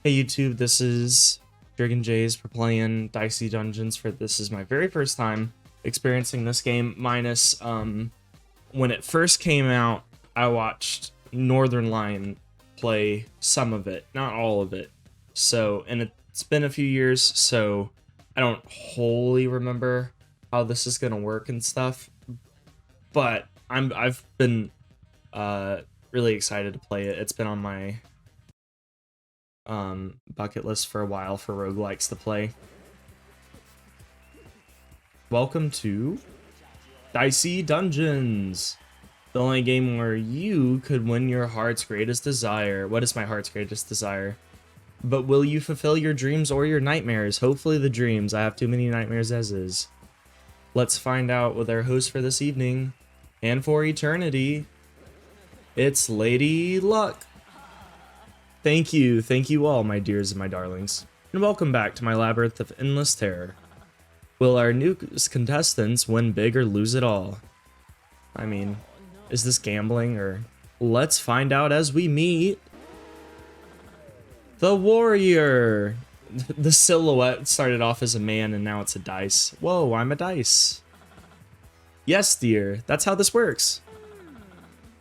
Hey YouTube, this is Dragon Jays for playing Dicey Dungeons. This is my very first time experiencing this game, minus when it first came out, I watched Northern Lion play some of it, not all of it. So, and it's been a few years, so I don't wholly remember how this is gonna work and stuff. But I've been really excited to play it. It's been on my bucket list for a while for roguelikes to play. Welcome to Dicey Dungeons, the only game where you could win your heart's greatest desire. What is my heart's greatest desire? But will you fulfill your dreams or your nightmares? Hopefully the dreams. I have too many nightmares as is. Let's find out with our host for this evening and for eternity. It's Lady Luck. Thank you all, my dears and my darlings, and welcome back to my labyrinth of endless terror. Will our new contestants win big or lose it all? I mean, is this gambling or... Let's find out as we meet the warrior. The silhouette started off as a man and now it's a dice. Whoa, I'm a dice. Yes, dear, that's how this works.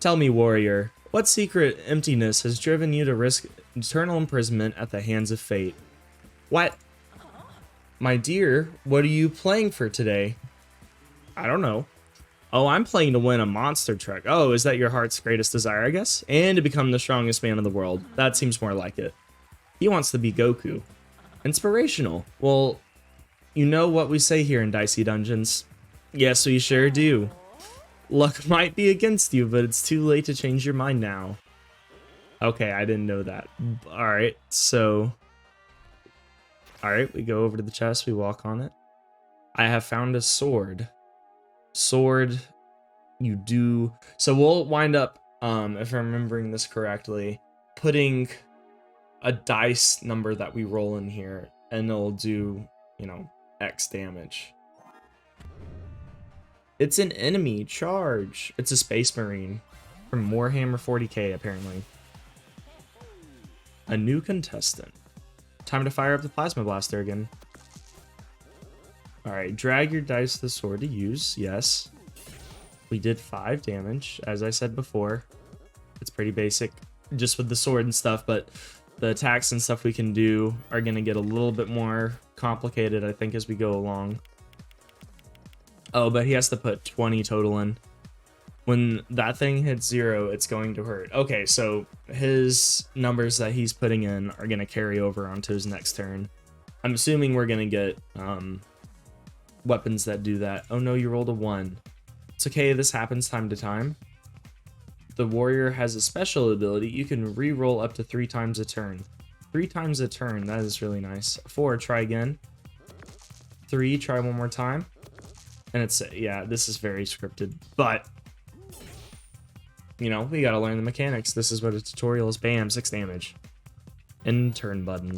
Tell me, warrior, what secret emptiness has driven you to risk eternal imprisonment at the hands of fate? What? My dear, what are you playing for today? I don't know. Oh, I'm playing to win a monster truck. Oh, is that your heart's greatest desire, I guess? And to become the strongest man in the world. That seems more like it. He wants to be Goku. Inspirational. Well, you know what we say here in Dicey Dungeons. Yes, we sure do. Luck might be against you, but it's too late to change your mind now. Okay, I didn't know that. Alright, so... Alright, we go over to the chest, we walk on it. I have found a sword. Sword, you do... So we'll wind up, if I'm remembering this correctly, putting a dice number that we roll in here, and it'll do, you know, X damage. It's an enemy. Charge. It's a Space Marine from Warhammer 40k, apparently. A new contestant. Time to fire up the Plasma Blaster again. Alright, drag your dice to the sword to use. Yes. We did 5 damage, as I said before. It's pretty basic, just with the sword and stuff, but the attacks and stuff we can do are going to get a little bit more complicated, I think, as we go along. Oh, but he has to put 20 total in. When that thing hits 0, it's going to hurt. Okay, so his numbers that he's putting in are going to carry over onto his next turn. I'm assuming we're going to get weapons that do that. Oh no, you rolled a 1. It's okay, this happens time to time. The warrior has a special ability. You can re-roll up to 3 times a turn. 3 times a turn, that is really nice. 4, try again. 3, try one more time. And it's, yeah, this is very scripted, but, you know, we gotta learn the mechanics. This is what a tutorial is. Bam, 6 damage. End turn button.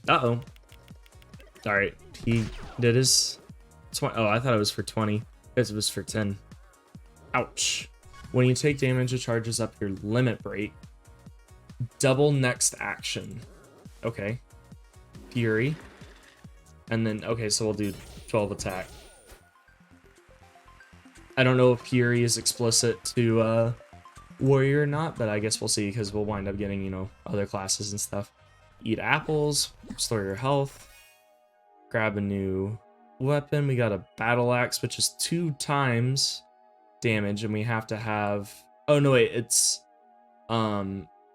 Uh-oh. Alright, he did his... Oh, I thought it was for 20. It was for 10. Ouch. When you take damage, it charges up your limit break. Double next action. Okay. Fury. And then, okay, so we'll do 12 attack. I don't know if Fury is explicit to Warrior or not, but I guess we'll see, because we'll wind up getting, you know, other classes and stuff. Eat apples, restore your health, grab a new weapon. We got a battle axe, which is 2 times damage, and we have to have... Oh, no, wait, it's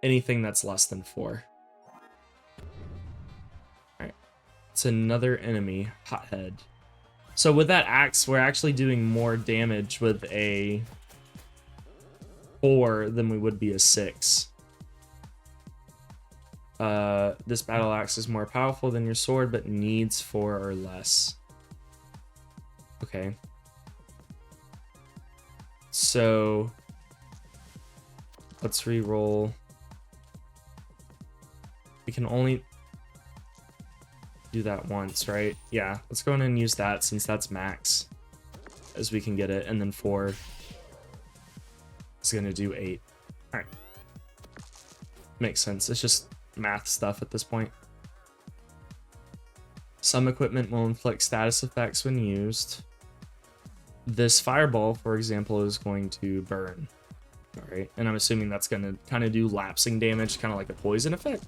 anything that's less than 4. It's another enemy, Hothead. So with that axe, we're actually doing more damage with a 4 than we would be a 6. This battle axe is more powerful than your sword, but needs 4 or less. Okay. So let's re-roll. We can only do that once, right? Yeah, let's go in and use that since that's max as we can get it, and then 4 is gonna do 8. All right. Makes sense. It's just math stuff at this point. Some equipment will inflict status effects when used. This fireball, for example, is going to burn. All right, and I'm assuming that's going to kind of do lapsing damage, kind of like a poison effect.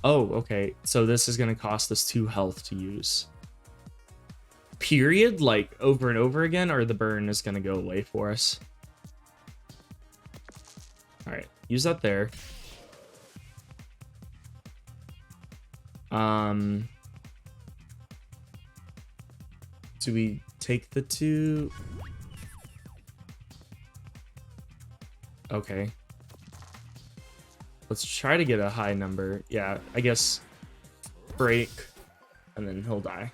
Oh, okay. So this is going to cost us 2 health to use. Period? Like over and over again, or the burn is going to go away for us? All right, use that there. Do we take the 2? Okay. Let's try to get a high number. Yeah, I guess break, and then he'll die.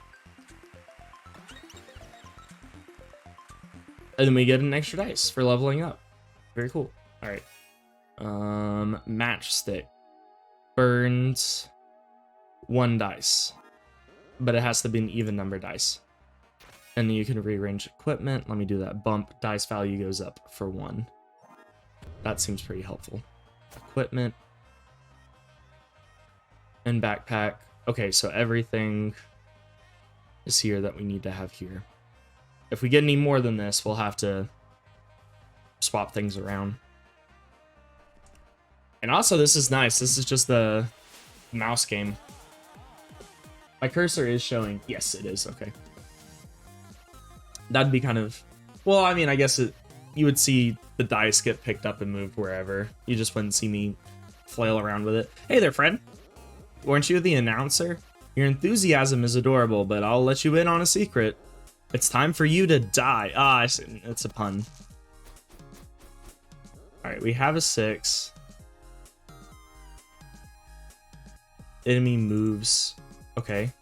And then we get an extra dice for leveling up. Very cool. All right. Matchstick burns 1 dice, but it has to be an even number dice. And then you can rearrange equipment. Let me do that. Bump dice value goes up for 1. That seems pretty helpful. Equipment and backpack. Okay, so everything is here that we need to have here. If we get any more than this, we'll have to swap things around. And also, this is nice. This is just the mouse game. My cursor is showing. Yes, it is. Okay. That'd be kind of... Well, I mean, I guess you would see the dice get picked up and moved wherever. You just wouldn't see me flail around with it. Hey there, friend. Weren't you the announcer? Your enthusiasm is adorable, but I'll let you in on a secret. It's time for you to die. Ah, it's a pun. Alright, we have a 6. Enemy moves. Okay.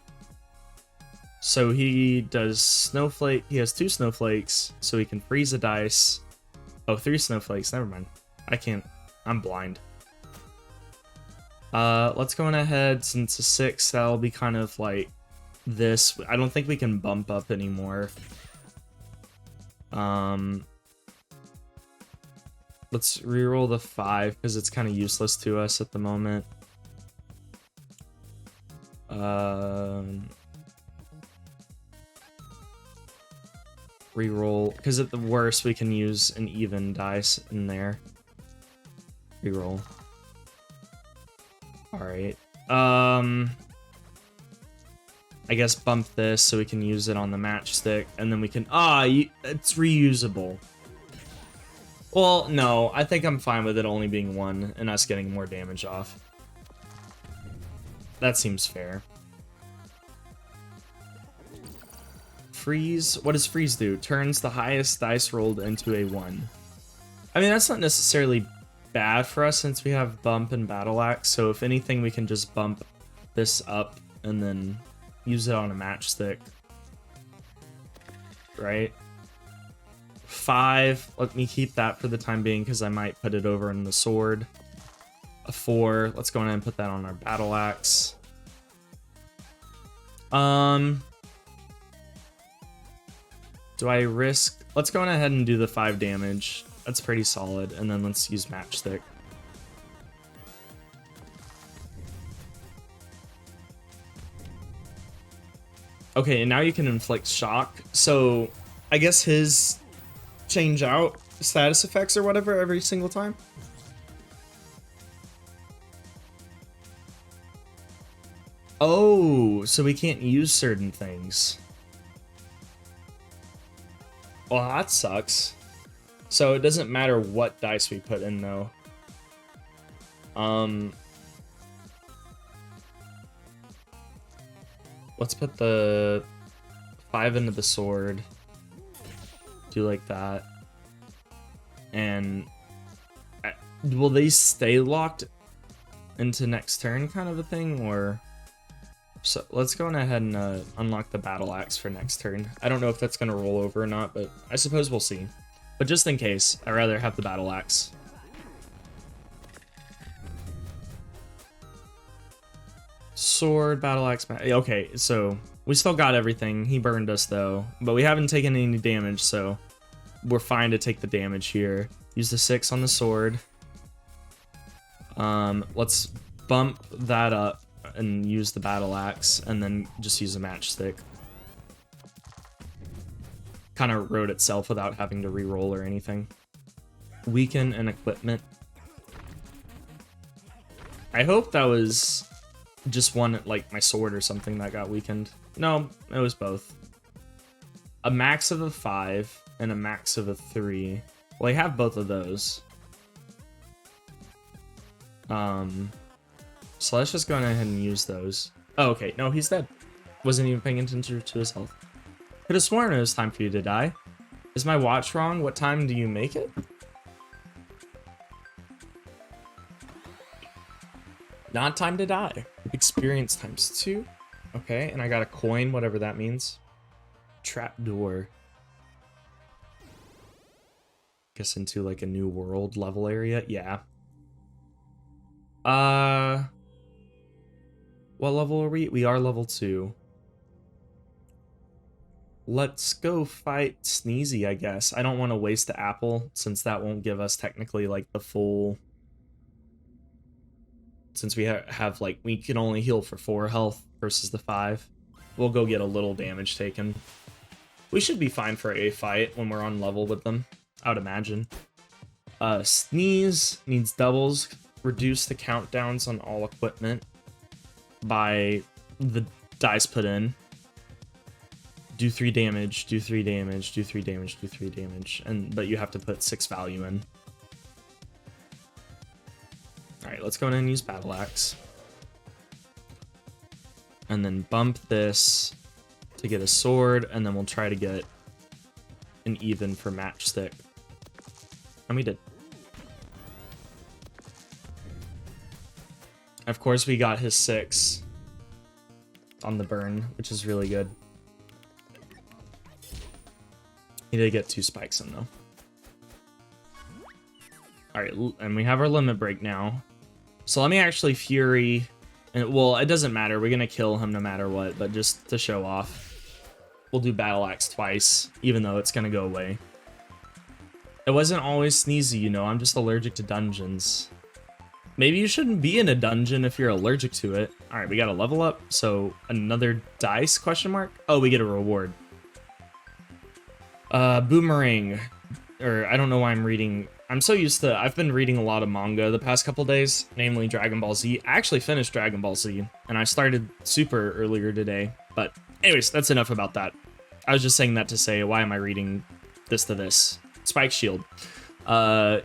So he does snowflake. He has 2 snowflakes, so he can freeze a dice. Oh, 3 snowflakes. Never mind. I can't. I'm blind. Let's go on ahead. Since a 6, that'll be kind of like this. I don't think we can bump up anymore. Let's reroll the 5 because it's kind of useless to us at the moment. Reroll, because at the worst we can use an even dice in there. Reroll. Alright. I guess bump this so we can use it on the matchstick, and then we can... it's reusable. Well, no, I think I'm fine with it only being 1 and us getting more damage off. That seems fair. Freeze. What does freeze do? Turns the highest dice rolled into a 1. I mean, that's not necessarily bad for us since we have bump and battle axe. So if anything, we can just bump this up and then use it on a matchstick. Right? 5. Let me keep that for the time being because I might put it over in the sword. A 4. Let's go ahead and put that on our battle axe. Do I risk... Let's go on ahead and do the 5 damage. That's pretty solid. And then let's use matchstick. Okay, and now you can inflict shock. So I guess his change out status effects or whatever every single time. Oh, so we can't use certain things. Well, that sucks. So it doesn't matter what dice we put in, though. Let's put the 5 into the sword. Do like that. And will they stay locked into next turn kind of a thing, or... So let's go on ahead and unlock the battle axe for next turn. I don't know if that's going to roll over or not, but I suppose we'll see. But just in case, I'd rather have the battle axe. Sword, battle axe. Okay, so we still got everything. He burned us though, but we haven't taken any damage, so we're fine to take the damage here. Use the 6 on the sword. Let's bump that up and use the battle axe, and then just use a matchstick. Kind of wrote itself without having to re-roll or anything. Weaken and equipment. I hope that was just one, like my sword or something that got weakened. No, it was both. A max of a 5 and a max of a 3. Well, I have both of those. So let's just go ahead and use those. Oh, okay. No, he's dead. Wasn't even paying attention to his health. Could have sworn it was time for you to die. Is my watch wrong? What time do you make it? Not time to die. Experience times 2. Okay, and I got a coin, whatever that means. Trapdoor. Guess into like a new world level area. Yeah. What level are we? We are level 2. Let's go fight Sneezy, I guess. I don't want to waste the apple, since that won't give us technically like the full... Since we have like, we can only heal for 4 health versus the 5. We'll go get a little damage taken. We should be fine for a fight when we're on level with them, I would imagine. Sneeze needs doubles. Reduce the countdowns on all equipment by the dice put in. Do 3 damage, do 3 damage, do 3 damage, do 3 damage. But you have to put 6 value in. Alright, let's go in and use Battle Axe. And then bump this to get a sword, and then we'll try to get an even for matchstick. And we did. Of course, we got his 6 on the burn, which is really good. He did get 2 spikes in, though. Alright, and we have our limit break now. So let me actually Fury... And, well, it doesn't matter. We're going to kill him no matter what, but just to show off. We'll do Battle Axe twice, even though it's going to go away. It wasn't always Sneezy, you know. I'm just allergic to dungeons. Maybe you shouldn't be in a dungeon if you're allergic to it. Alright, we got a level up. So, another dice, question mark? Oh, we get a reward. Boomerang. Or, I don't know why I'm reading... I'm so used to... I've been reading a lot of manga the past couple days, namely Dragon Ball Z. I actually finished Dragon Ball Z, and I started Super earlier today. But anyways, that's enough about that. I was just saying that to say, why am I reading this to this? Spike Shield.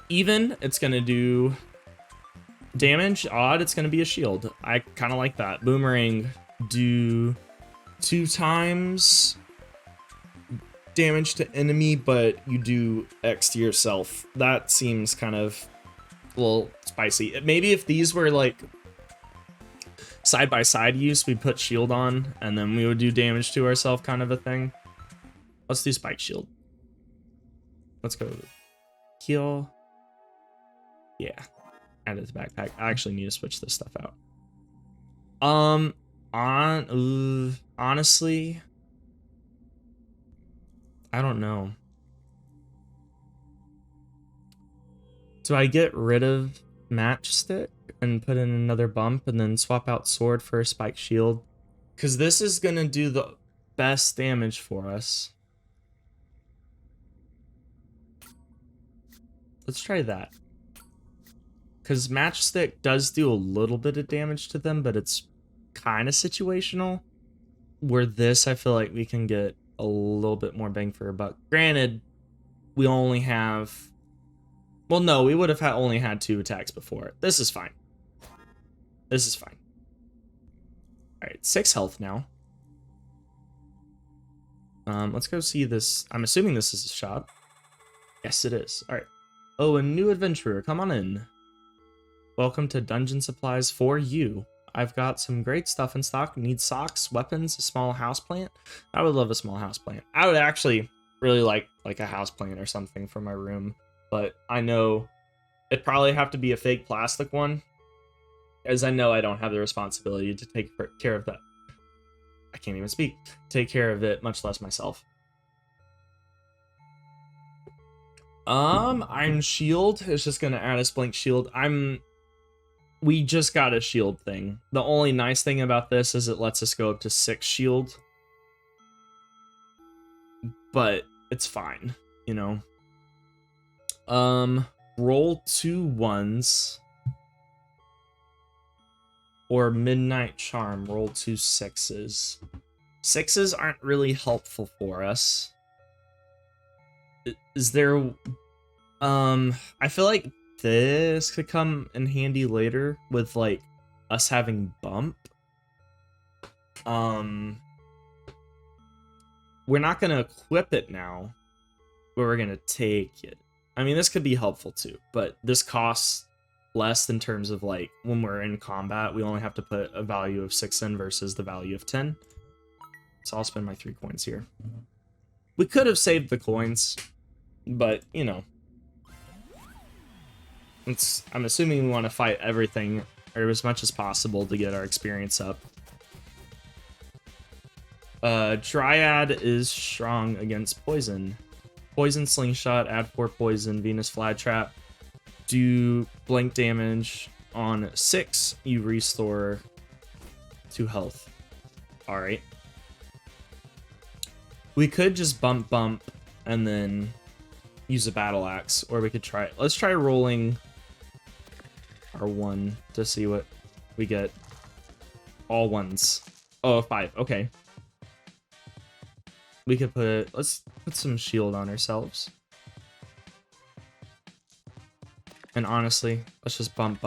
Even, it's going to do damage. Odd, it's going to be a shield. I kind of like that. Boomerang, do 2 times... damage to enemy, but you do X to yourself. That seems kind of a little spicy. Maybe if these were like side by side use, we'd put shield on and then we would do damage to ourselves, kind of a thing. Let's do spike shield. Let's go heal. Yeah, add it to the backpack. I actually need to switch this stuff out. Honestly, I don't know. Do I get rid of matchstick and put in another bump and then swap out sword for a spike shield? Because this is going to do the best damage for us. Let's try that. Because matchstick does do a little bit of damage to them, but it's kind of situational. Where this, I feel like we can get a little bit more bang for a buck. Granted, we only have... Well, no, we would have only had 2 attacks before. This is fine. This is fine. Alright, 6 health now. Let's go see this. I'm assuming this is a shop. Yes, it is. Alright. Oh, a new adventurer. Come on in. Welcome to Dungeon Supplies for you. I've got some great stuff in stock. Need socks, weapons, a small houseplant. I would love a small houseplant. I would actually really like a houseplant or something for my room. But I know it'd probably have to be a fake plastic one, as I know I don't have the responsibility to take care of that. I can't even speak. Take care of it, much less myself. Iron Shield is just gonna add a blank shield. we just got a shield thing. The only nice thing about this is it lets us go up to 6 shield. But it's fine, you know. Roll 2 1s. Or Midnight Charm, roll 2 6s. 6s aren't really helpful for us. Is there... I feel like this could come in handy later with, like, us having bump. We're not gonna equip it now, but we're gonna take it. I mean, this could be helpful too, but this costs less in terms of, like, when we're in combat, we only have to put a value of 6 in versus the value of 10. So I'll spend my 3 coins here. We could have saved the coins, but, you know. I'm assuming we want to fight everything, or as much as possible, to get our experience up. Dryad is strong against poison. Poison Slingshot, add 4 poison, Venus Flytrap. Do blank damage. On 6, you restore 2 health. Alright. We could just bump and then use a battle axe, or we could try... Let's try rolling our 1 to see what we get. All 1s. Oh, 5. Okay. We could put... Let's put some shield on ourselves. And honestly, let's just bump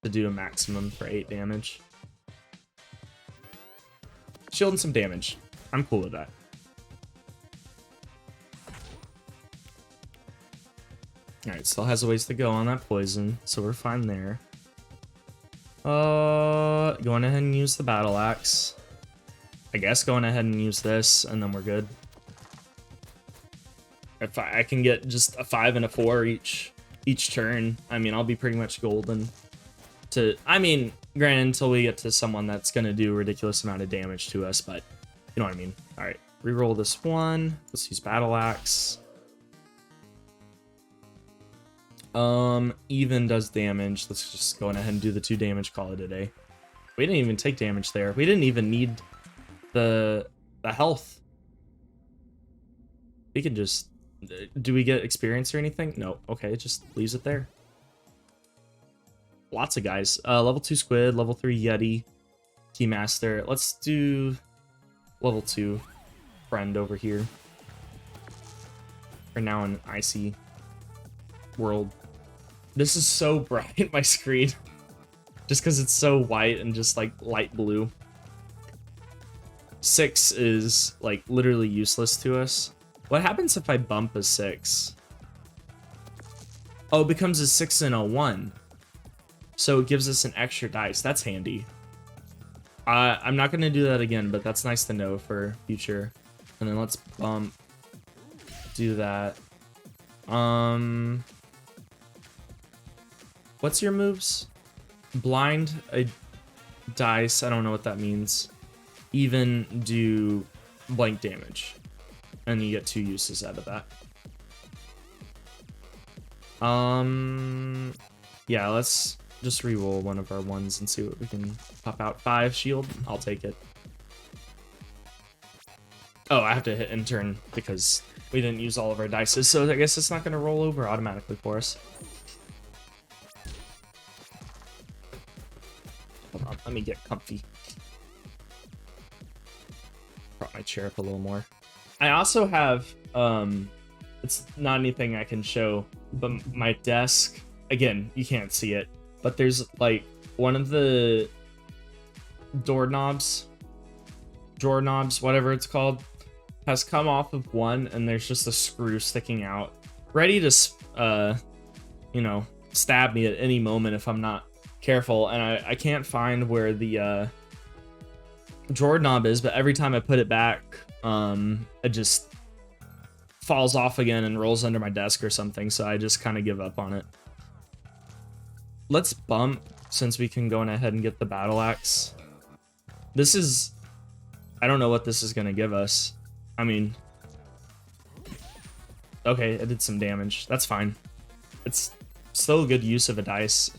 to do a maximum for 8 damage. Shield and some damage. I'm cool with that. Alright, still has a ways to go on that poison, so we're fine there. Going ahead and use the battle axe. I guess going ahead and use this, and then we're good. If I can get just a 5 and a 4 each turn, I mean, I'll be pretty much golden. I mean, granted, until we get to someone that's gonna do a ridiculous amount of damage to us, but you know what I mean. Alright, reroll this 1. Let's use battle axe. Even does damage. Let's just go ahead and do the 2 damage, call it a day. We didn't even take damage there. We didn't even need the health. We can just... Do we get experience or anything? No. Okay, it just leaves it there. Lots of guys. Level 2 Squid, level 3 Yeti, Keymaster. Let's do level 2 Friend over here. We're now in Icy World. This is so bright, my screen. Just because it's so white and just like light blue. 6 is like literally useless to us. What happens if I bump a 6? Oh, it becomes a 6 and a 1. So it gives us an extra dice. That's handy. I'm not going to do that again, but that's nice to know for future. And then let's bump. Do that. What's your moves? Blind a dice. I don't know what that means. Even do blank damage. And you get 2 uses out of that. Yeah, let's just reroll one of our 1s and see what we can pop out. 5 shield. I'll take it. Oh, I have to hit end turn because we didn't use all of our dice, so I guess it's not going to roll over automatically for us. Hold on, let me get comfy. Prop my chair up a little more. I also have, it's not anything I can show, but my desk, again, you can't see it, but there's like one of the drawer knobs, whatever it's called, has come off of one, and there's just a screw sticking out, ready to, you know, stab me at any moment if I'm not careful, and I can't find where the drawer knob is, but every time I put it back, it just falls off again and rolls under my desk or something, so I just kind of give up on it. Let's bump, since we can go ahead and get the battle axe. This is... I don't know what this is going to give us. I mean... Okay, it did some damage. That's fine. It's still a good use of a dice.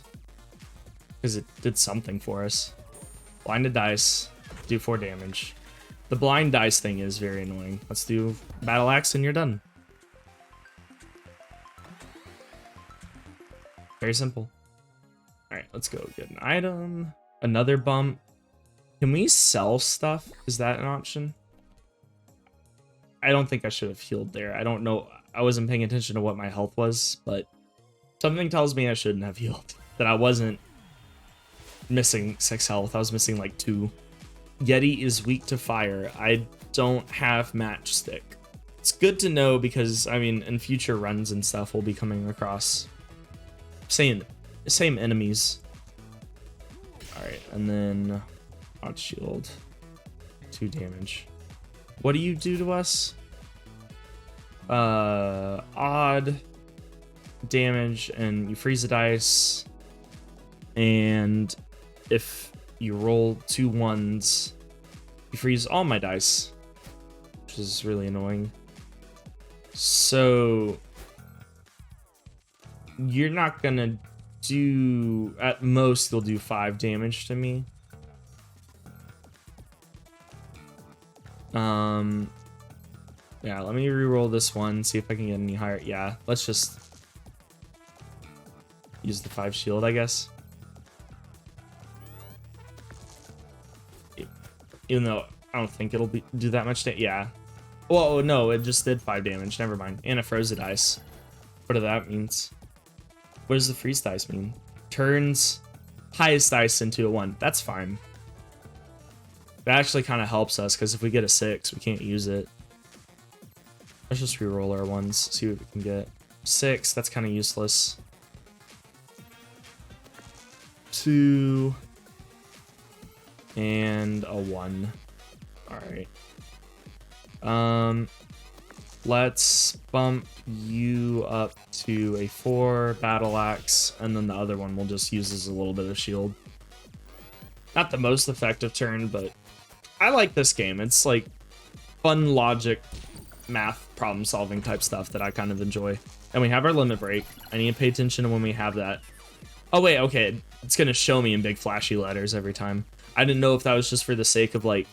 because it did something for us. Blinded dice, do 4 damage. The blind dice thing is very annoying. Let's do battle axe and you're done. Very simple. All right, let's go get an item. Another bump. Can we sell stuff? Is that an option? I don't think I should have healed there. I don't know. I wasn't paying attention to what my health was, but something tells me I shouldn't have healed. That I wasn't missing 6 health. I was missing like 2. Yeti is weak to fire. I don't have matchstick. It's good to know because, I mean, in future runs and stuff, we'll be coming across same enemies. All right, and then odd shield, 2 damage. What do you do to us? Odd damage, and you freeze the dice. And if you roll 2 1s, you freeze all my dice, which is really annoying. So you're not gonna do, at most you'll do 5 damage to me. Yeah, let me re-roll this one, see if I can get any higher. Yeah, let's just use the 5 shield, I guess. Even though I don't think it'll do that much damage. Yeah. Whoa, no, it just did 5 damage. Never mind. And it froze the dice. What that means? What does the freeze dice mean? Turns highest dice into a 1. That's fine. That actually kind of helps us, because if we get a 6, we can't use it. Let's just re-roll our 1s, see what we can get. 6, that's kind of useless. 2... and a 1. Alright. Let's bump you up to a 4 battle axe, and then the other one we'll just use as a little bit of shield. Not the most effective turn, but I like this game. It's like fun logic, math, problem solving type stuff that I kind of enjoy. And we have our limit break. I need to pay attention to when we have that. Oh wait, okay, it's gonna show me in big flashy letters every time. I didn't know if that was just for the sake of like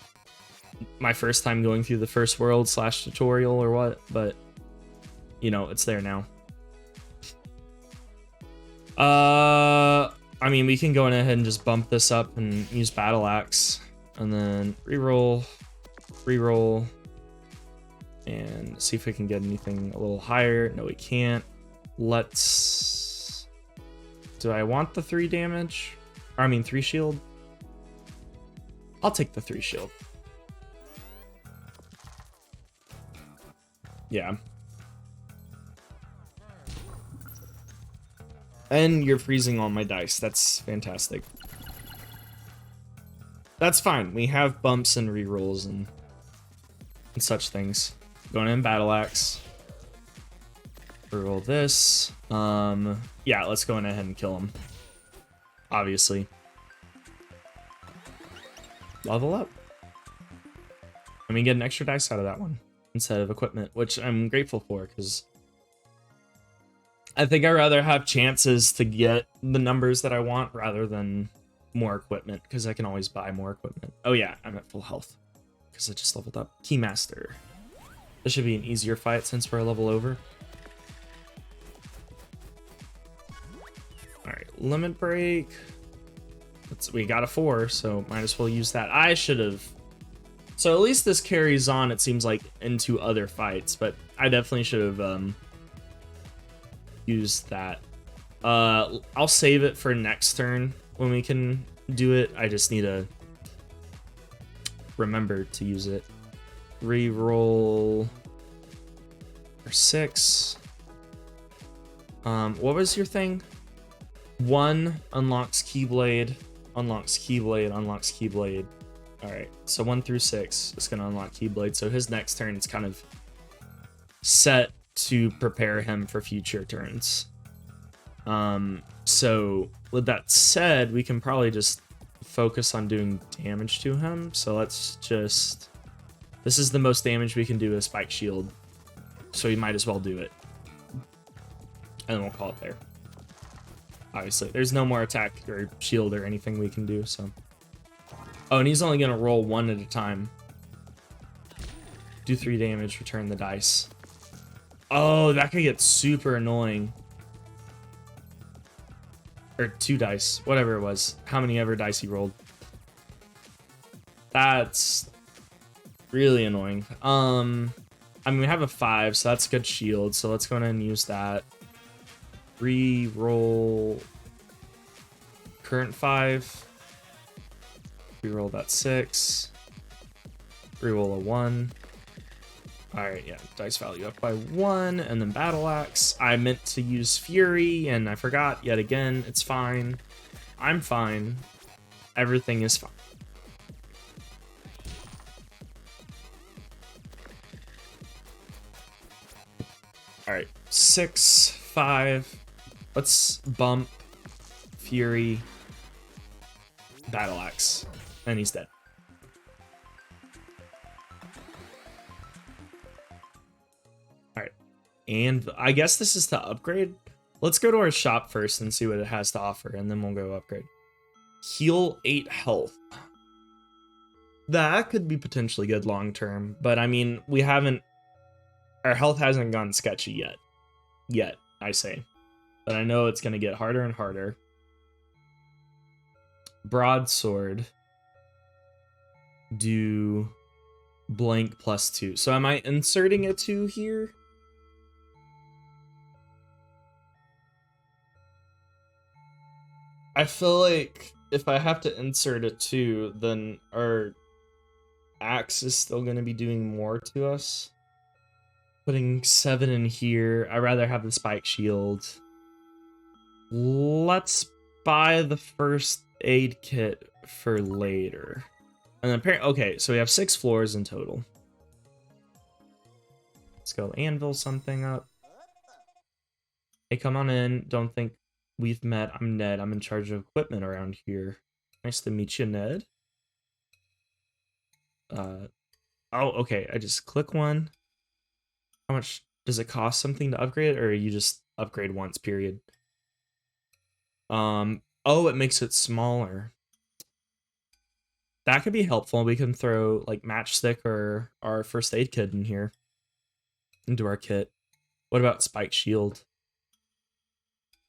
my first time going through the first world / tutorial or what, but you know, it's there now. I mean, we can go ahead and just bump this up and use battle axe, and then reroll, and see if we can get anything a little higher. No, we can't. Let's. Do I want the 3 damage? Or I mean 3 shield? I'll take the 3 shield. Yeah. And you're freezing all my dice. That's fantastic. That's fine. We have bumps and rerolls and such things. Going in battle axe. Reroll this. Yeah, let's go in ahead and kill him. Obviously. Level up. And we get an extra dice out of that one instead of equipment, which I'm grateful for, because I think I'd rather have chances to get the numbers that I want rather than more equipment, because I can always buy more equipment. Oh yeah, I'm at full health because I just leveled up. Keymaster. This should be an easier fight since we're a level over. Alright, limit break. We got a 4, so might as well use that. I should have. So at least this carries on, it seems like, into other fights, but I definitely should have used that. I'll save it for next turn when we can do it. I just need to remember to use it. Reroll for 6. What was your thing? 1 unlocks Keyblade, unlocks Keyblade, unlocks Keyblade. Alright, so 1 through 6 is going to unlock Keyblade, so his next turn is kind of set to prepare him for future turns. So with that said, we can probably just focus on doing damage to him. So let's just... This is the most damage we can do with Spike Shield, so we might as well do it. And then we'll call it there. Obviously, there's no more attack or shield or anything we can do, so. Oh, and he's only gonna roll one at a time. Do 3 damage, return the dice. Oh, that could get super annoying. Or 2 dice, whatever it was. How many ever dice he rolled. That's really annoying. I mean, we have a 5, so that's good shield. So let's go ahead and use that. Re-roll current 5. Re-roll that 6. Re-roll a 1. Alright, yeah, dice value up by 1, and then Battle Axe. I meant to use Fury, and I forgot yet again. It's fine. I'm fine. Everything is fine. Alright, 6, 5. Let's bump Fury, Battle Axe, and he's dead. And I guess this is the upgrade. Let's go to our shop first and see what it has to offer, and then we'll go upgrade. Heal 8 health. That could be potentially good long term, but I mean, we haven't... Our health hasn't gone sketchy yet. Yet, I say. But I know it's going to get harder and harder. Broadsword. Do blank +2. So am I inserting a 2 here? I feel like if I have to insert a 2, then our axe is still going to be doing more to us. Putting 7 in here. I'd rather have the spike shield. Let's buy the first aid kit for later. And apparently, okay, so we have 6 floors in total. Let's go anvil something up. Hey, come on in. Don't think we've met. I'm Ned. I'm in charge of equipment around here. Nice to meet you, Ned. Oh, okay. I just click one. How much does it cost something to upgrade it, or you just upgrade once, period? Oh, it makes it smaller. That could be helpful. We can throw like matchstick or our first aid kit in here into our kit. What about spike shield?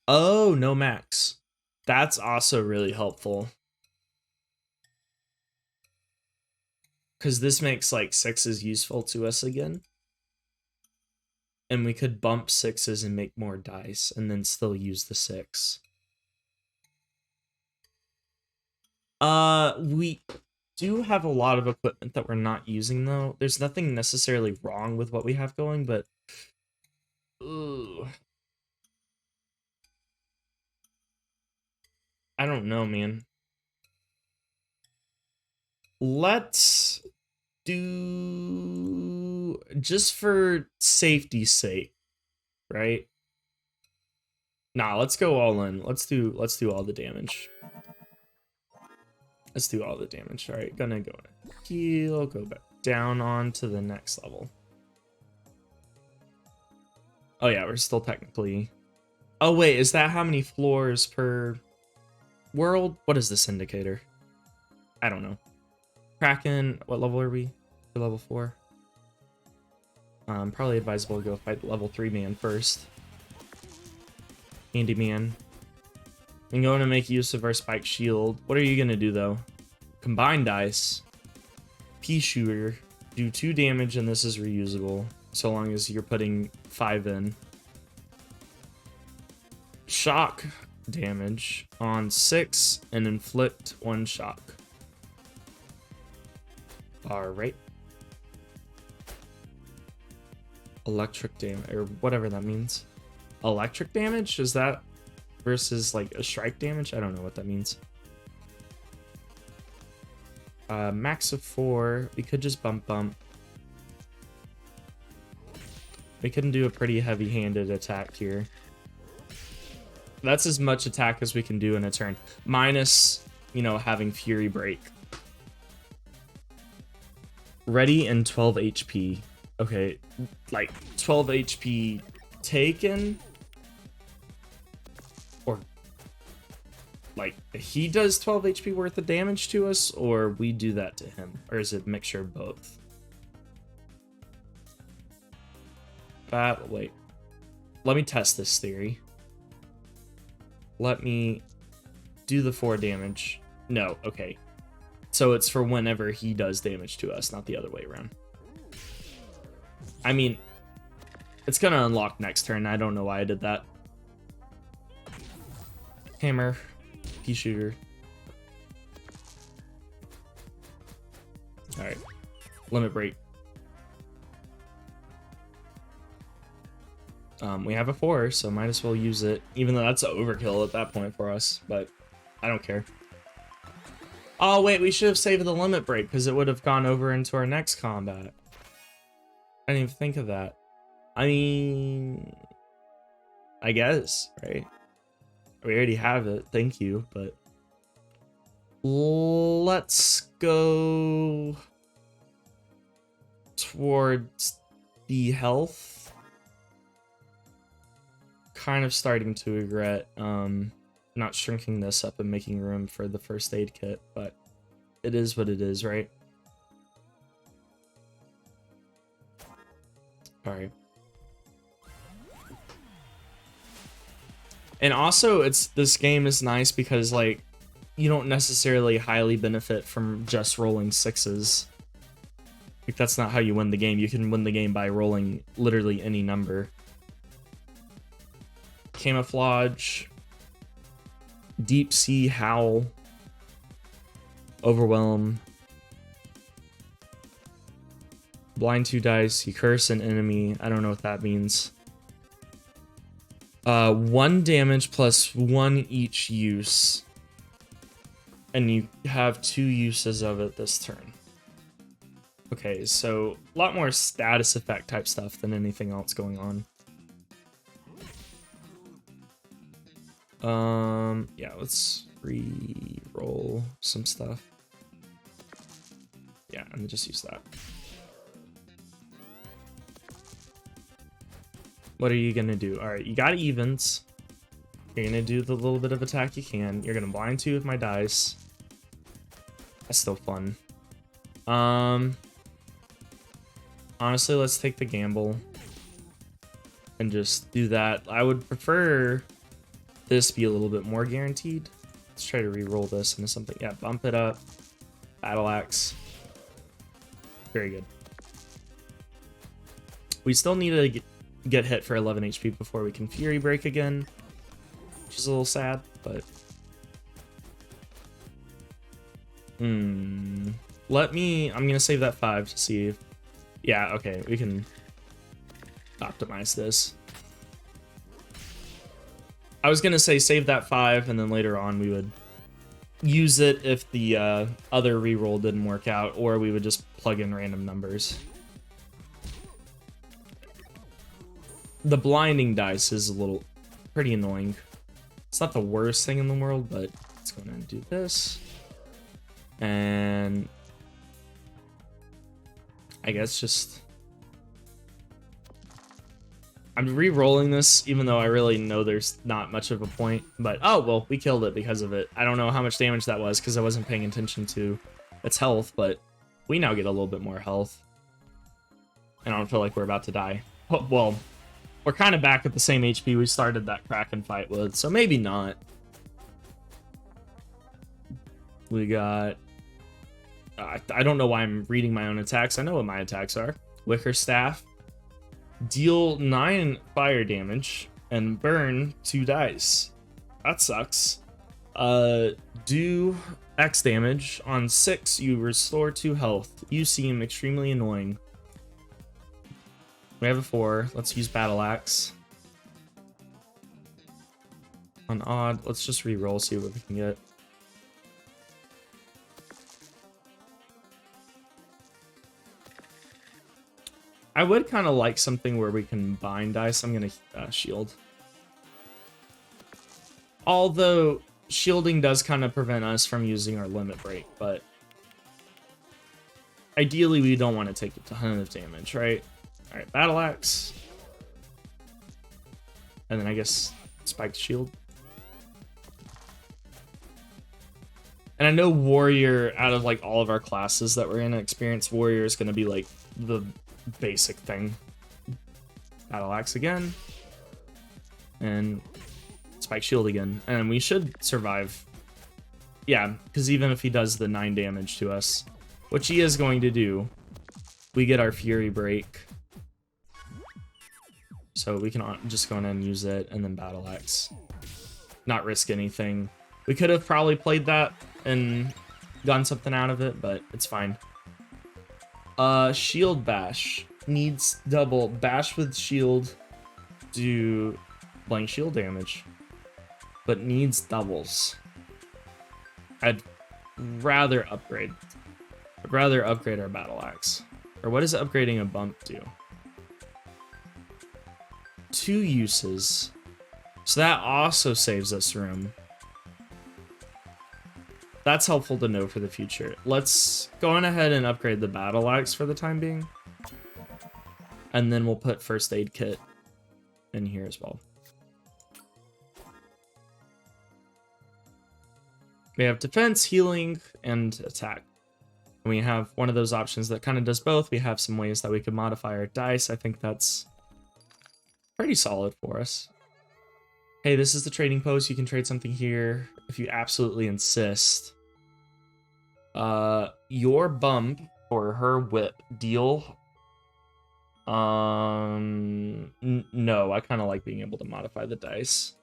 Oh, no max. That's also really helpful. Because this makes like 6s useful to us again. And we could bump 6s and make more dice and then still use the 6. We do have a lot of equipment that we're not using though. There's nothing necessarily wrong with what we have going, but ugh. I don't know, man. Let's do just for safety's sake, right? Nah, let's go all in. Let's do all the damage. Let's do all the damage. All right, gonna go in. Heal, go back down on to the next level. Oh yeah, we're still technically... Oh wait, is that how many floors per world? What is this indicator? I don't know. Kraken, what level are we? We're level 4. Probably advisable to go fight the level 3 man first. Handyman. I'm going to make use of our spike shield. What are you going to do, though? Combine dice. Pea shooter. Do 2 damage, and this is reusable. So long as you're putting 5 in. Shock damage on 6, and inflict 1 shock. Alright. Electric damage, or whatever that means. Electric damage? Is that versus like a strike damage? I don't know what that means. Max of 4. We could just bump. We can do a pretty heavy-handed attack here. That's as much attack as we can do in a turn. Minus, you know, having Fury Break. Ready and 12 HP. Okay, like 12 HP taken? Or like, he does 12 HP worth of damage to us, or we do that to him? Or is it a mixture of both? Wait. Let me test this theory. Let me do the 4 damage. No, okay. So it's for whenever he does damage to us, not the other way around. I mean, it's gonna unlock next turn. I don't know why I did that. Hammer. Pea shooter. Alright. Limit break. We have a 4, so might as well use it. Even though that's an overkill at that point for us, but I don't care. Oh, wait, we should have saved the limit break, because it would have gone over into our next combat. I didn't even think of that. I mean, I guess, right? We already have it, thank you, but let's go towards the health. Kind of starting to regret not shrinking this up and making room for the first aid kit, but it is what it is, right? All right. And also, this game is nice because, like, you don't necessarily highly benefit from just rolling 6s. Like, that's not how you win the game. You can win the game by rolling literally any number. Camouflage, Deep Sea Howl, Overwhelm, Blind 2 dice, you curse an enemy. I don't know what that means. 1 damage plus 1 each use. And you have 2 uses of it this turn. Okay, so a lot more status effect type stuff than anything else going on. Yeah, let's re-roll some stuff. Yeah, and just use that. What are you gonna do? All right, you got evens. You're gonna do the little bit of attack you can. You're gonna blind 2 with my dice. That's still fun. Honestly, let's take the gamble and just do that. I would prefer this be a little bit more guaranteed. Let's try to re-roll this into something. Yeah, bump it up. Battle axe. Very good. We still need to get hit for 11 HP before we can Fury Break again, which is a little sad, but I'm gonna save that 5 to see if, yeah, okay, we can optimize this. I was gonna say save that 5 and then later on we would use it if the other reroll didn't work out, or we would just plug in random numbers. The blinding dice is a little pretty annoying. It's not the worst thing in the world, but it's going to do this. And I guess just I'm re-rolling this, even though I really know there's not much of a point. But oh well, we killed it because of it. I don't know how much damage that was because I wasn't paying attention to its health, but we now get a little bit more health. And I don't feel like we're about to die. Well, we're kind of back at the same HP we started that Kraken fight with, so maybe not. We got... I don't know why I'm reading my own attacks. I know what my attacks are. Wicker Staff. Deal 9 fire damage and burn 2 dice. That sucks. Do X damage. On 6, you restore 2 health. You seem extremely annoying. We have a 4. Let's use Battle Axe. On odd, let's just re-roll, see what we can get. I would kind of like something where we can bind dice. I'm going to shield. Although, shielding does kind of prevent us from using our limit break, but ideally we don't want to take a ton of damage, right? Alright, Battle Axe. And then I guess Spiked Shield. And I know warrior, out of like all of our classes that we're gonna experience, warrior is gonna be like the basic thing. Battle axe again. And spike shield again. And we should survive. Yeah, because even if he does the 9 damage to us, which he is going to do, we get our fury break. So we can just go in and use it, and then battle axe. Not risk anything. We could have probably played that and gotten something out of it, but it's fine. Shield bash. Needs double. Bash with shield. Do blank shield damage. But needs doubles. I'd rather upgrade. I'd rather upgrade our battle axe. Or what does upgrading a bump do? 2 uses. So that also saves us room. That's helpful to know for the future. Let's go on ahead and upgrade the battle axe for the time being. And then we'll put first aid kit in here as well. We have defense, healing, and attack. And we have one of those options that kind of does both. We have some ways that we could modify our dice. I think that's pretty solid for us. Hey, this is the trading post. You can trade something here if you absolutely insist. Your bump or her whip deal. No, I kind of like being able to modify the dice.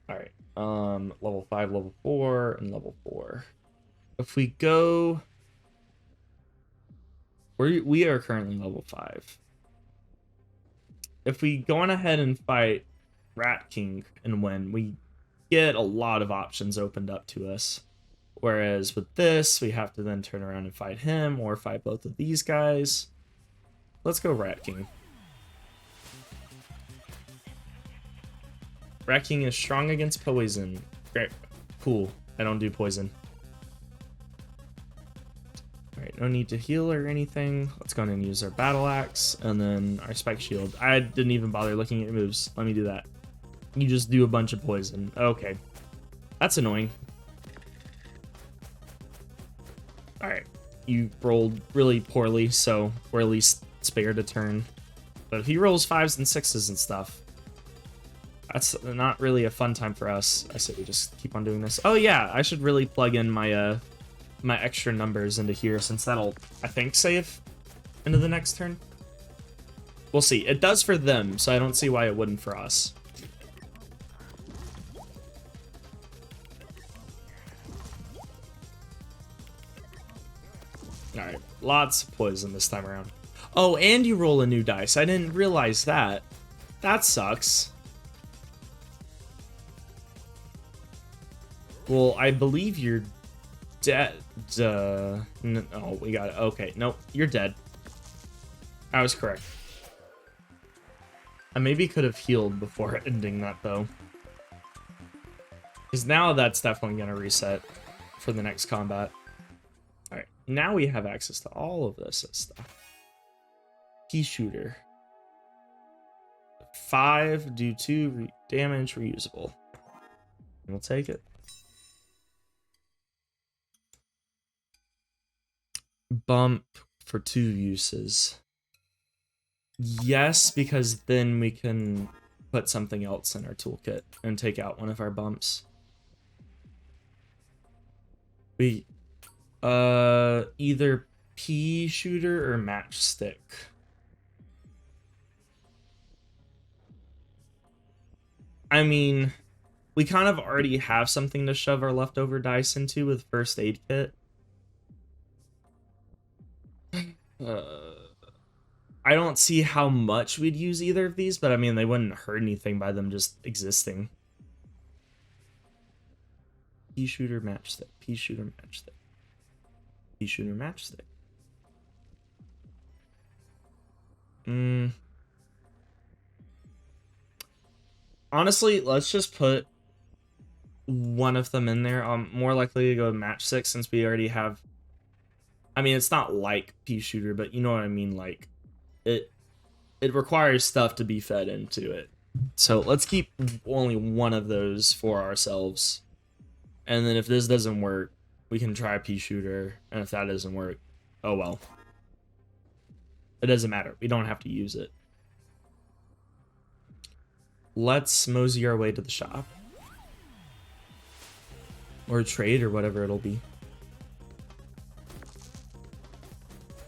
All right. Level 5, level 4, and level 4. If we go, we are currently level 5. If we go on ahead and fight Rat King and win, we get a lot of options opened up to us. Whereas with this, we have to then turn around and fight him or fight both of these guys. Let's go Rat King. Rat King is strong against poison. Great. Cool. I don't do poison. Alright, no need to heal or anything. Let's go ahead and use our battle axe and then our spike shield. I didn't even bother looking at moves. Let me do that. You just do a bunch of poison. Okay. That's annoying. Alright. You rolled really poorly, so we're at least spared a turn. But if he rolls 5s and 6s and stuff, that's not really a fun time for us. I say we just keep on doing this. Oh yeah, I should really plug in my my extra numbers into here, since that'll, I think, save into the next turn. We'll see. It does for them, so I don't see why it wouldn't for us. Alright, lots of poison this time around. Oh, and you roll a new dice. I didn't realize that. That sucks. Well, I believe you're dead. No, we got it. Okay, nope, you're dead. I was correct. I maybe could have healed before ending that, though. Because now that's definitely going to reset for the next combat. Alright, now we have access to all of this stuff. Pea shooter. 5, do 2 damage, reusable. We'll take it. Bump for 2 uses. Yes, because then we can put something else in our toolkit and take out one of our bumps. We either pea shooter or matchstick. I mean, we kind of already have something to shove our leftover dice into with first aid kit. I don't see how much we'd use either of these, but I mean, they wouldn't hurt anything by them just existing. Pea shooter, matchstick. Pea shooter, matchstick. Pea shooter, matchstick. Honestly, let's just put one of them in there. I'm more likely to go matchstick since we already have. I mean, it's not like pea shooter, but you know what I mean. Like, it requires stuff to be fed into it. So let's keep only one of those for ourselves. And then if this doesn't work, we can try pea shooter. And if that doesn't work, oh well. It doesn't matter. We don't have to use it. Let's mosey our way to the shop. Or trade or whatever it'll be.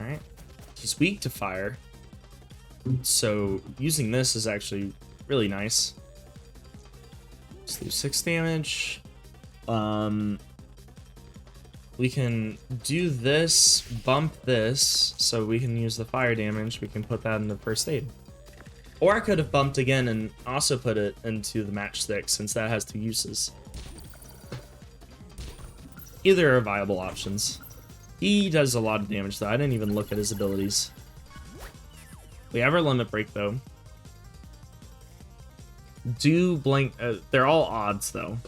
Alright. He's weak to fire. So using this is actually really nice. Let's do 6 damage. We can do this, bump this, so we can use the fire damage. We can put that into first aid. Or I could have bumped again and also put it into the matchstick, since that has 2 uses. Either are viable options. He does a lot of damage, though. I didn't even look at his abilities. We have our limit break, though. Do blink... they're all odds, though.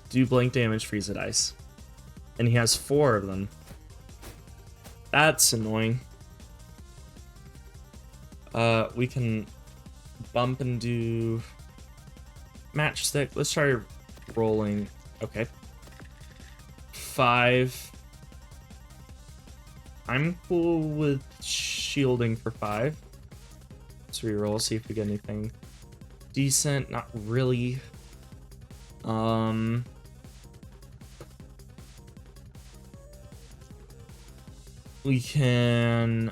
Do blink damage, freeze a dice. And he has 4 of them. That's annoying. We can bump and do matchstick. Let's try rolling. Okay. 5. I'm cool with shielding for 5. Let's reroll, see if we get anything decent. Not really. We can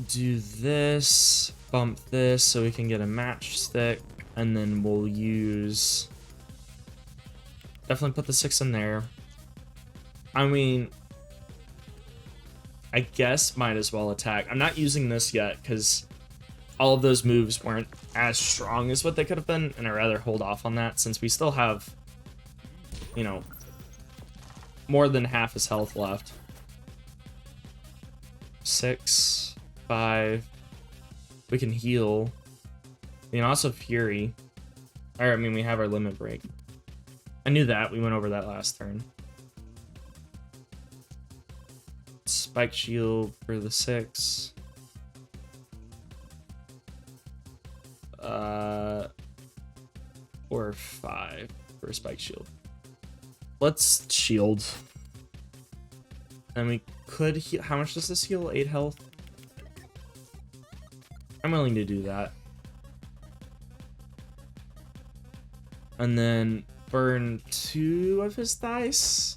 do this, bump this so we can get a matchstick, and then we'll use... Definitely put the 6 in there. I mean, I guess might as well attack. I'm not using this yet because all of those moves weren't as strong as what they could have been, and I'd rather hold off on that since we still have, you know, more than half his health left. 6, 5. We can heal. We can also Fury. Or, I mean, we have our limit break. I knew that. We went over that last turn. Spike shield for the 6. Or 5 for a spike shield. Let's shield. And we could heal. How much does this heal? 8 health? I'm willing to do that. And then burn 2 of his dice?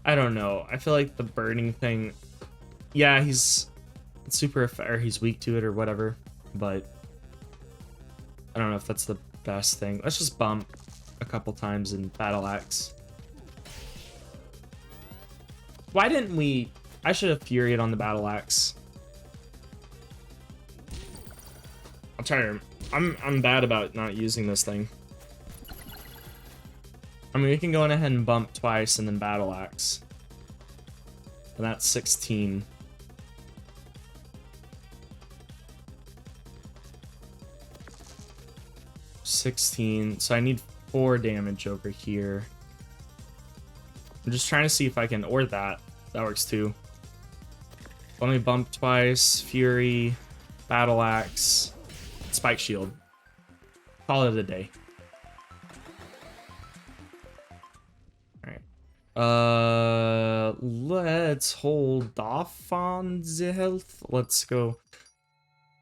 I don't know. I feel like the burning thing... Yeah, he's super... Or he's weak to it or whatever. But I don't know if that's the best thing. Let's just bump a couple times in Battle Axe. Why didn't we... I should have Furied on the Battle Axe. I'll try to... I'm bad about not using this thing. I mean, we can go in ahead and bump twice and then Battle Axe. And that's 16. So I need 4 damage over here. I'm just trying to see if I can... Or that. That works too. Let me bump twice. Fury. Battle Axe. Spike shield. Call it a day. Alright. Let's hold off on the health. Let's go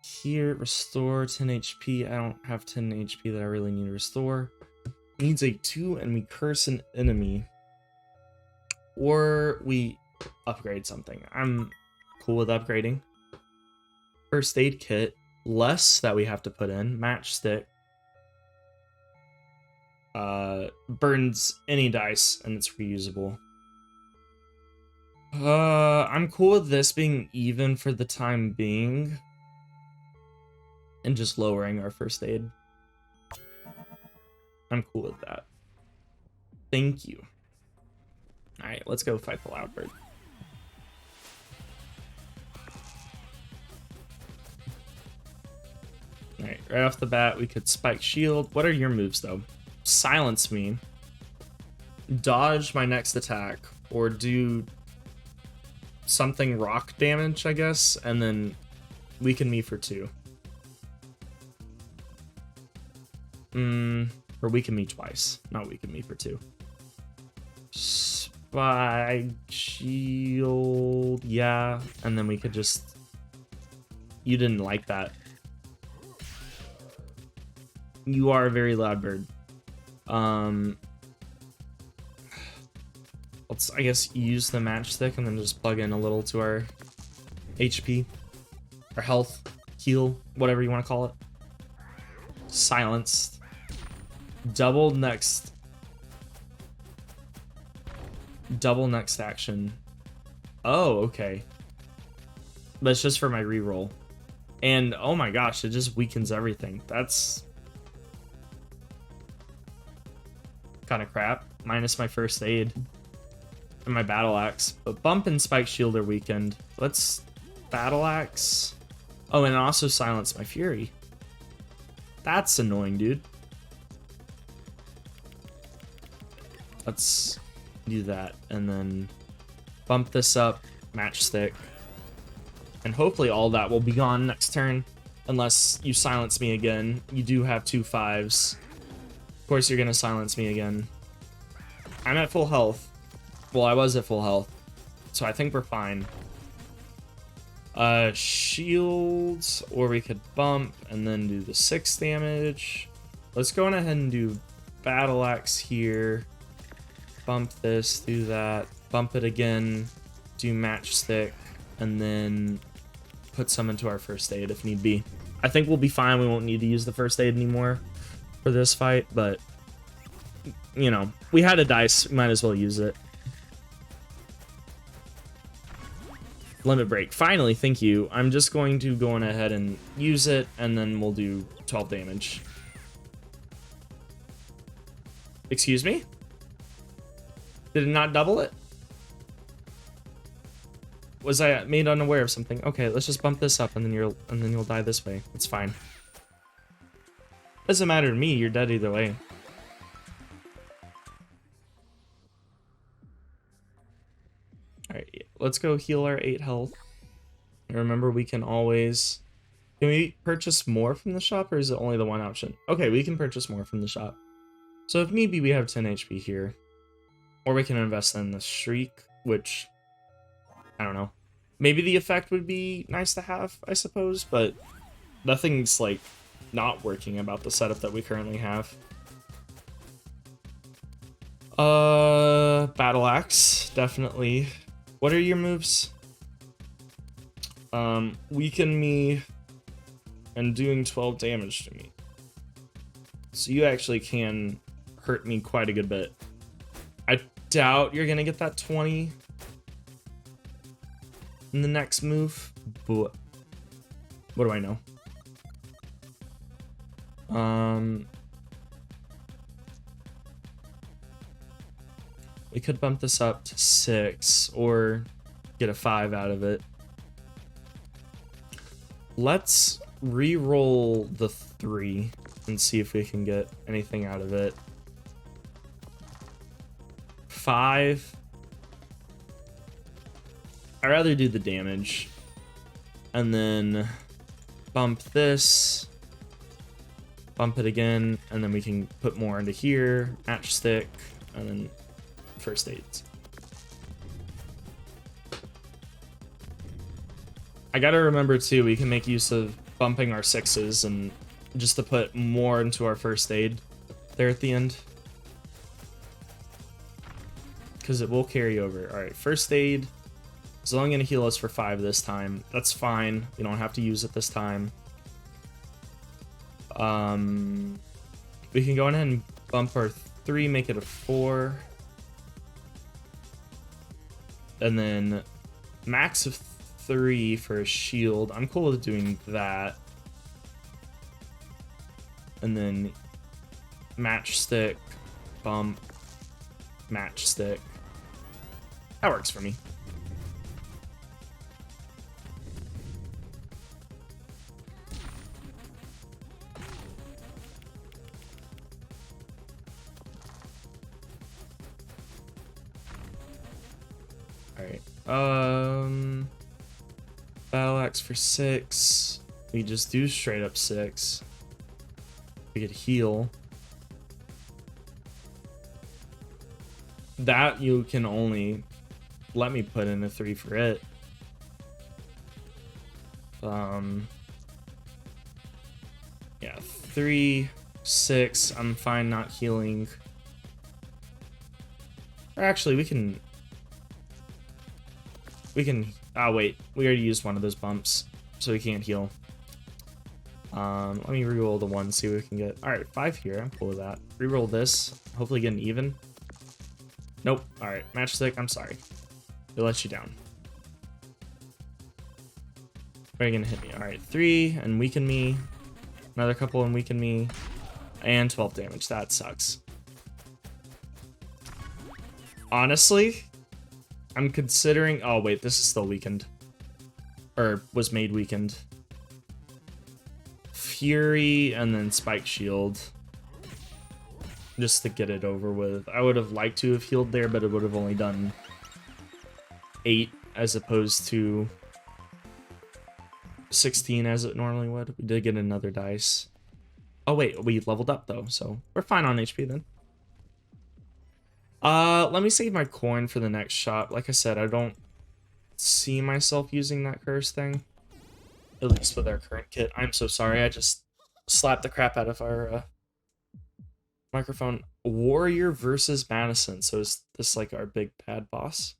here. Restore 10 HP. I don't have 10 HP that I really need to restore. Needs a 2 and we curse an enemy. Or we upgrade something. I'm cool with upgrading. First aid kit. Less that we have to put in. Matchstick. Burns any dice and it's reusable. I'm cool with this being even for the time being. And just lowering our first aid. I'm cool with that. Thank you. Alright, let's go fight the Loudbird. Alright, right off the bat, we could spike shield. What are your moves, though? Silence me. Dodge my next attack. Or do something rock damage, I guess, and then weaken me for 2. Or weaken me twice, not weaken me for 2. Spike shield, yeah, and then we could just... You didn't like that. You are a very loud bird. Let's, I guess, use the matchstick and then just plug in a little to our HP, our health, heal, whatever you want to call it. Silenced. Double next action. Oh, okay. That's just for my reroll. And oh my gosh, it just weakens everything. That's kind of crap. Minus my first aid and my battle axe. But bump and spike shield are weakened. Let's battle axe. Oh, and also silence my fury. That's annoying, dude. Let's do that and then bump this up, matchstick. And hopefully all that will be gone next turn. Unless you silence me again. You do have 2 5s. Of course you're gonna silence me again. I'm at full health. Well, I was at full health. So I think we're fine. Shields, or we could bump and then do the 6 damage. Let's go on ahead and do battle axe here. Bump this, do that. Bump it again. Do matchstick. And then put some into our first aid if need be. I think we'll be fine. We won't need to use the first aid anymore for this fight, but you know, we had a dice, we might as well use it. Limit break. Finally, thank you. I'm just going to go on ahead and use it, and then we'll do 12 damage. Excuse me? Did it not double it? Was I made unaware of something? Okay, let's just bump this up, and then you'll die this way. It's fine. Doesn't matter to me. You're dead either way. All right, let's go heal our 8 health. And remember, we can always. Can we purchase more from the shop, or is it only the one option? Okay, we can purchase more from the shop. So if need be, we have 10 HP here, or we can invest in the shriek, which I don't know. Maybe the effect would be nice to have, I suppose, but nothing's like not working about the setup that we currently have. Battle axe, definitely. What are your moves? Weaken me and doing 12 damage to me. So you actually can hurt me quite a good bit. I doubt you're gonna get that 20 in the next move, but what do I know? We could bump this up to 6 or get a 5 out of it. Let's re-roll the 3 and see if we can get anything out of it. 5. I'd rather do the damage. And then bump this. Bump it again. And then we can put more into here. Matchstick. And then first aids. I gotta remember too, we can make use of bumping our 6s and just to put more into our first aid there at the end. Because it will carry over. Alright, first aid is only going to heal us for 5 this time. That's fine. We don't have to use it this time. We can go ahead and bump our 3, make it a 4. And then max of 3 for a shield. I'm cool with doing that. And then matchstick, bump, matchstick. That works for me. Alright, Battle axe for 6. We just do straight up 6. We could heal. That you can only let me put in a 3 for it. Yeah, 3, 6. I'm fine not healing. Or actually, we can. Oh wait, we already used one of those bumps, so we can't heal. Let me reroll the 1, see what we can get. All right, 5 here. I'm cool with that. Reroll this. Hopefully, get an even. Nope. All right, matchstick. I'm sorry. It let you down. Are you gonna hit me? All right, 3 and weaken me. Another couple and weaken me. And 12 damage. That sucks. Honestly, I'm considering... Oh, wait. This is still weakened. Or was made weakened. Fury and then Spike Shield. Just to get it over with. I would have liked to have healed there, but it would have only done 8 as opposed to 16 as it normally would. We did get another dice. Oh wait, we leveled up though, so we're fine on HP then. Let me save my coin for the next shot. Like I said, I don't see myself using that curse thing. At least with our current kit. I'm so sorry, I just slapped the crap out of our microphone. Warrior versus Madison. So is this like our big bad boss?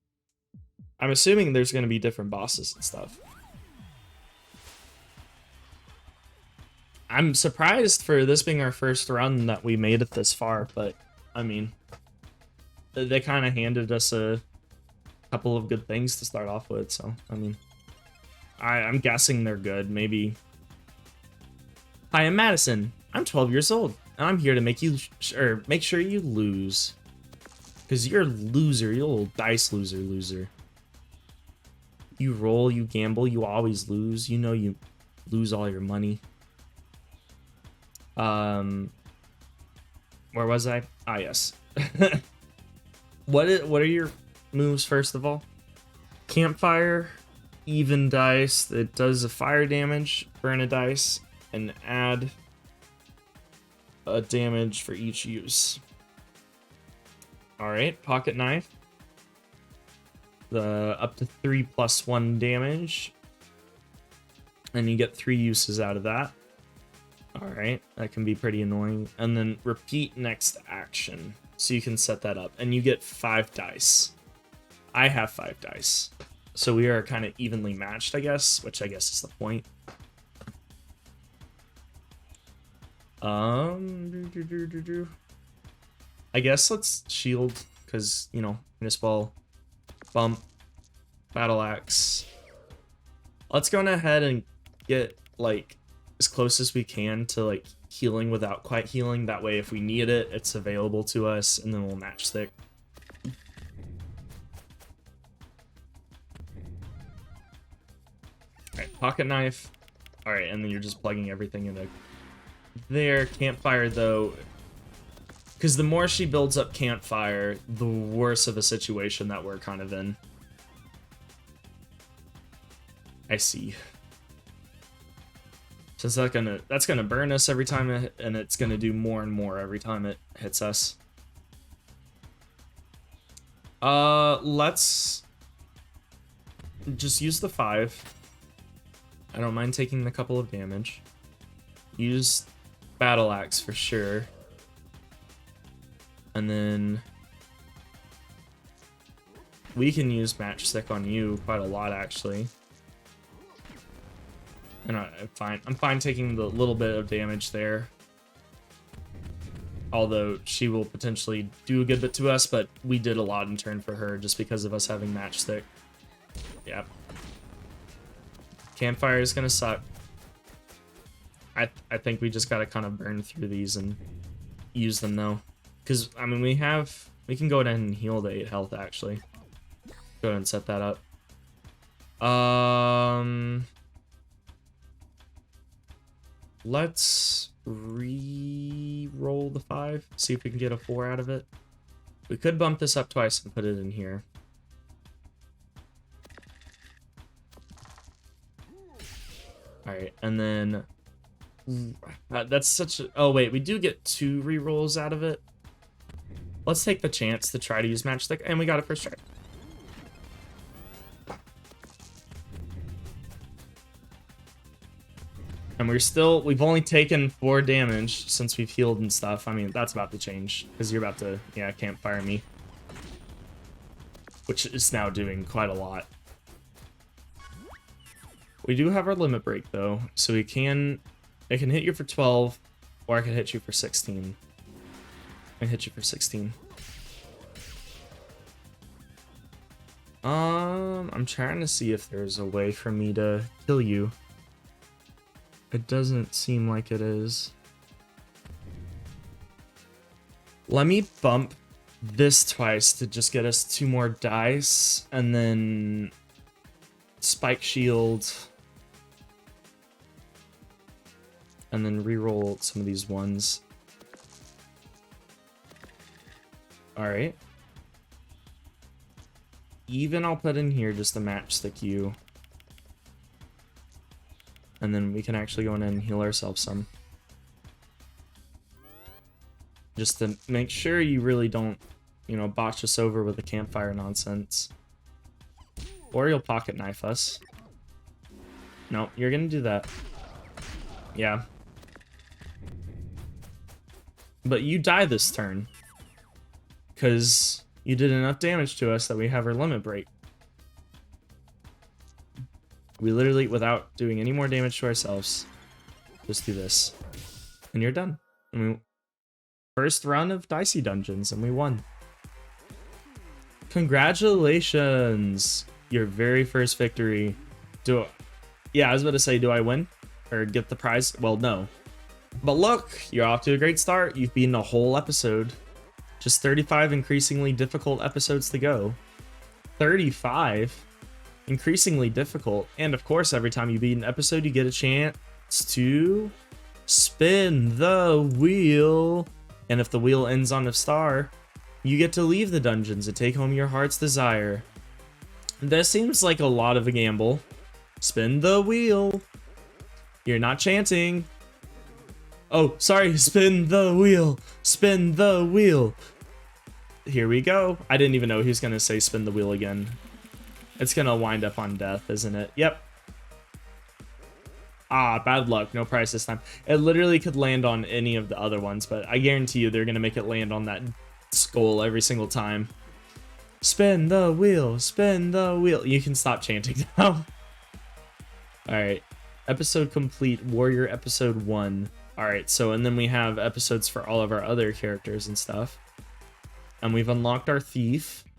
I'm assuming there's going to be different bosses and stuff. I'm surprised for this being our first run that we made it this far, but I mean, they kind of handed us a couple of good things to start off with, so I mean, I'm guessing they're good. Maybe. Hi, I'm Madison. I'm 12 years old, and I'm here to make sure you lose, because you're a loser. You're a little dice loser. You roll, you gamble, you always lose. You know you lose all your money. Where was I? Ah, yes. What are your moves first of all? Campfire, even dice. It does a fire damage, burn a dice, and add a damage for each use. All right, pocket knife. The up to 3+1 damage, and you get 3 uses out of that. All right, that can be pretty annoying. And then repeat next action, so you can set that up, and you get 5 dice. I have 5 dice, so we are kind of evenly matched, I guess, which I guess is the point. I guess let's shield, because you know, municipal. Bump, battle axe. Let's go ahead and get like as close as we can to like healing without quite healing. That way, if we need it, it's available to us, and then we'll matchstick. Alright, pocket knife. Alright, and then you're just plugging everything into there. Campfire though, because the more she builds up campfire, the worse of a situation that we're kind of in. I see. Since that's gonna burn us every time and it's gonna do more and more every time it hits us. Let's just use the 5. I don't mind taking the couple of damage. Use battle axe for sure. And then we can use matchstick on you quite a lot, actually. And I'm fine taking the little bit of damage there. Although she will potentially do a good bit to us, but we did a lot in turn for her just because of us having matchstick. Yep. Campfire is gonna suck. I think we just gotta kind of burn through these and use them though. Because, I mean, we can go ahead and heal the 8 health, actually. Go ahead and set that up. Let's re-roll the 5. See if we can get a 4 out of it. We could bump this up twice and put it in here. All right, and then that's such a... Oh, wait, we do get 2 rerolls out of it. Let's take the chance to try to use Matchstick, and we got it first try. And we've only taken 4 damage since we've healed and stuff. I mean, that's about to change, because you're about to, yeah, campfire me. Which is now doing quite a lot. We do have our limit break, though, so it can hit you for 12, or I can hit you for 16. I hit you for 16. I'm trying to see if there's a way for me to kill you. It doesn't seem like it is. Let me bump this twice to just get us 2 more dice, and then spike shield, and then reroll some of these ones. All right. Even I'll put in here just to matchstick you. And then we can actually go in and heal ourselves some. Just to make sure you really don't, you know, botch us over with the campfire nonsense. Or you'll pocket knife us. No, you're gonna do that. Yeah. But you die this turn. Because you did enough damage to us that we have our limit break. We literally, without doing any more damage to ourselves, just do this. And you're done. I mean, first run of Dicey Dungeons, and we won. Congratulations! Your very first victory. Yeah, I was about to say, do I win? Or get the prize? Well, no. But look, you're off to a great start. You've beaten a whole episode. Just 35 increasingly difficult episodes to go. 35? Increasingly difficult. And of course, every time you beat an episode, you get a chance to spin the wheel. And if the wheel ends on a star, you get to leave the dungeons and take home your heart's desire. This seems like a lot of a gamble. Spin the wheel. You're not chanting. Oh, sorry, spin the wheel. Spin the wheel. Here we go. I didn't even know he was going to say spin the wheel again. It's going to wind up on death, isn't it? Yep. Ah, bad luck. No price this time. It literally could land on any of the other ones, but I guarantee you they're going to make it land on that skull every single time. Spin the wheel. Spin the wheel. You can stop chanting now. Alright. Episode complete. Warrior episode 1. Alright, so and then we have episodes for all of our other characters and stuff. And we've unlocked our thief.